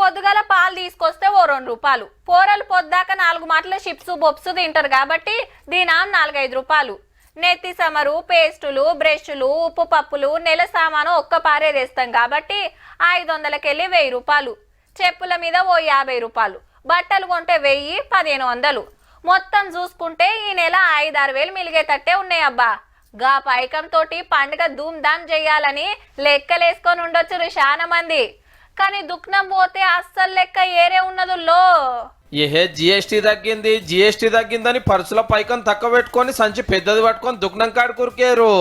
పొద్దుగాల పాలు తీసుకొస్తే ఓ 2 రూపాయలు, పోరలు పొద్దాక 4 మాటల చిప్స్ బొప్స్ తింటారు కాబట్టి దీనాం 4-5 రూపాయలు. నెత్తి సమరు, పేస్టులు, బ్రష్లు, ఉప్పు పప్పులు, నెల సామాను ఒక్క పారే తెస్తాం కాబట్టి 500కెళ్ళి 1000 రూపాయలు. చెప్పుల మీద ఓ 50 రూపాయలు, బట్టలు కొంటే 1000-1500. మొత్తం చూసుకుంటే ఈ నెల 5-6 వేలు మిలిగేటట్టే ఉన్నాయబ్బా. గా పైకం తోటి పండుగ ధూమ్ ధామ్ చెయ్యాలని లెక్కలేసుకొని ఉండొచ్చు చాలా మంది. కానీ దుఃఖం పోతే అస్సలు లెక్క ఏరే ఉన్నదుల్లో. ఏహే జిఎస్టీ తగ్గిందని పర్సుల పైకం తక్కువ పెట్టుకొని సంచి పెద్దది పట్టుకొని దుఃఖం కాడు కురికేరు.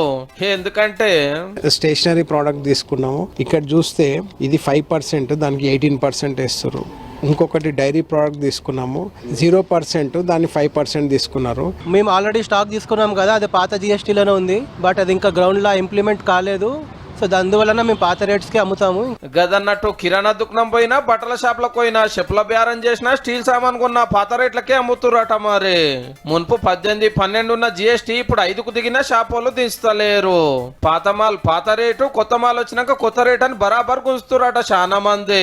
ఎందుకంటే స్టేషనరీ ప్రోడక్ట్ తీసుకున్నాము, ఇక్కడ చూస్తే ఇది 5%, దానికి 18% వేస్తారు. ఇంకొకటి డైరీ ప్రోడక్ట్ తీసుకున్నాము, 0%, దాన్ని 5% తీసుకున్నారు. మేము ఆల్రెడీ స్టాక్ తీసుకున్నాం కదా, అది పాత జిఎస్టీలోనే ఉంది. బట్ అది ఇంకా గ్రౌండ్లో ఇంప్లిమెంట్ కాలేదు. సో అందువలన మేము పాత రేట్స్కి అమ్ముతాము. గదన్నట్టు కిరాణా దుకాణం పోయినా, బట్టల షాప్లకు పోయినా, చెప్పుల బేరం చేసినా, స్టీల్ సామాన్ కొన్నా పాత రేట్లకే అమ్ముతురట. మరి మున్పు 18-12 ఉన్న జిఎస్టీ ఇప్పుడు 5కు దిగిన షాప్ వాళ్ళు దించలేరు. పాత మాల్ పాత రేటు, కొత్త మాల్ వచ్చినాక కొత్త రేట్ అని బరాబర్ గుంచుతురట చాలా మంది.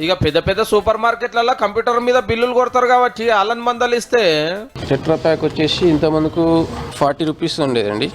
ఇక పెద్ద సూపర్ మార్కెట్లలో కంప్యూటర్ మీద బిల్లులు కొడతారు కాబట్టి వాళ్ళని మందలిస్తే టెట్రా ప్యాక్ వచ్చేసి ఇంత మనకు 40 రూపీస్ ఉండేదండి.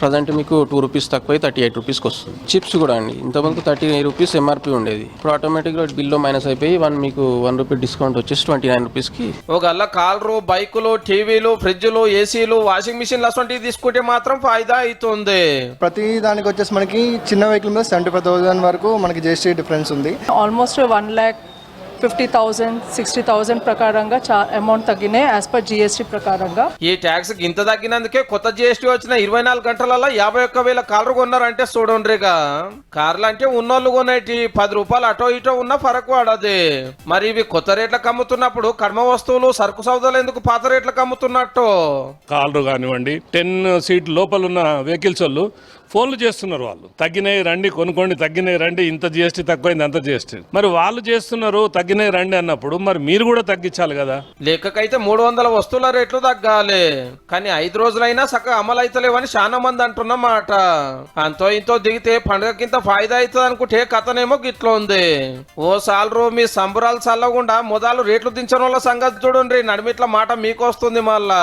ప్రజెంట్ మీకు 2 రూపీస్ తక్కువ 38 రూపీస్కి వస్తుంది. చిప్స్ కూడా అండి ఇంతమందికి 30 రూపీస్ ఎంఆర్పి ఉండేది. ఇప్పుడు ఆటోమేటిక్గా బిల్లో మైనస్ అయిపోయి మీకు 1 రూపీ డిస్కౌంట్ వచ్చేసి 29 రూపీస్కి. ఒకళ్ళ కార్లు, బైకులు, టీవీలు, ఫ్రిడ్జ్లు, ఏసీలు, వాషింగ్ మిషన్లు అసలు తీసుకుంటే మాత్రం ఫాయిదా అవుతుంది. ప్రతి దానికి వచ్చేసి మనకి చిన్న వెహికల్ మీద 75,000 వరకు మనకి జిఎస్టీ డిఫరెన్స్ ఉంది. ఆల్మోస్ట్ 1,50,000, 60,000 ప్రకారంగా అమౌంట్ తగ్గినాయి యాజ్ పర్ జిఎస్టీ ప్రకారంగా. ఈ ట్యాక్స్ ఇంత తగ్గినందుకే కొత్త జిఎస్టీ వచ్చిన 24 గంటలలో 51,000 కార్లు కొన్నారంటే చూడండిగా. కార్లు అంటే ఉన్నోళ్ళు కొనేటి 10 రూపాయలు అటో ఇటో ఉన్న ఫరక్ పడది. మరి ఇవి కొత్త రేట్లకు అమ్ముతున్నప్పుడు కర్మ వస్తువులు, సరుకు సౌదాలు ఎందుకు పాత రేట్లకు అమ్ముతున్నట్టు? కార్లు కానివ్వండి, 10 సీట్ లోపల ఉన్న వెహికల్స్ వాళ్ళు ఫోన్లు చేస్తున్నారు. వాళ్ళు తగ్గినాయి రండి కొనుక్కోండి, తగ్గినాయి రండి, ఇంత జిఎస్టీ తక్కువైంది అంత జిఎస్టీ. మరి వాళ్ళు చేస్తున్నారు తగ్గినాయి రండి అన్నప్పుడు మరి మీరు కూడా తగ్గించాలి కదా. లెక్కకైతే 300 వస్తువుల రేట్లు తగ్గాలి, కానీ 5 రోజులైనా చక్కగా అమలు అయితలేవని చాలా మంది అంటున్నమాట. అంతో ఇంతో దిగితే పండుగకింత ఫాయిదా అవుతుంది అనుకుంటే కథనేమో గిట్ల ఉంది. ఓ సాలరు మీ సంబరాలు చల్లకుండా మొదలు రేట్లు దించిన వాళ్ళ సంగతి చూడండి. నడిమిట్ల మాట మీకు వస్తుంది మళ్ళా.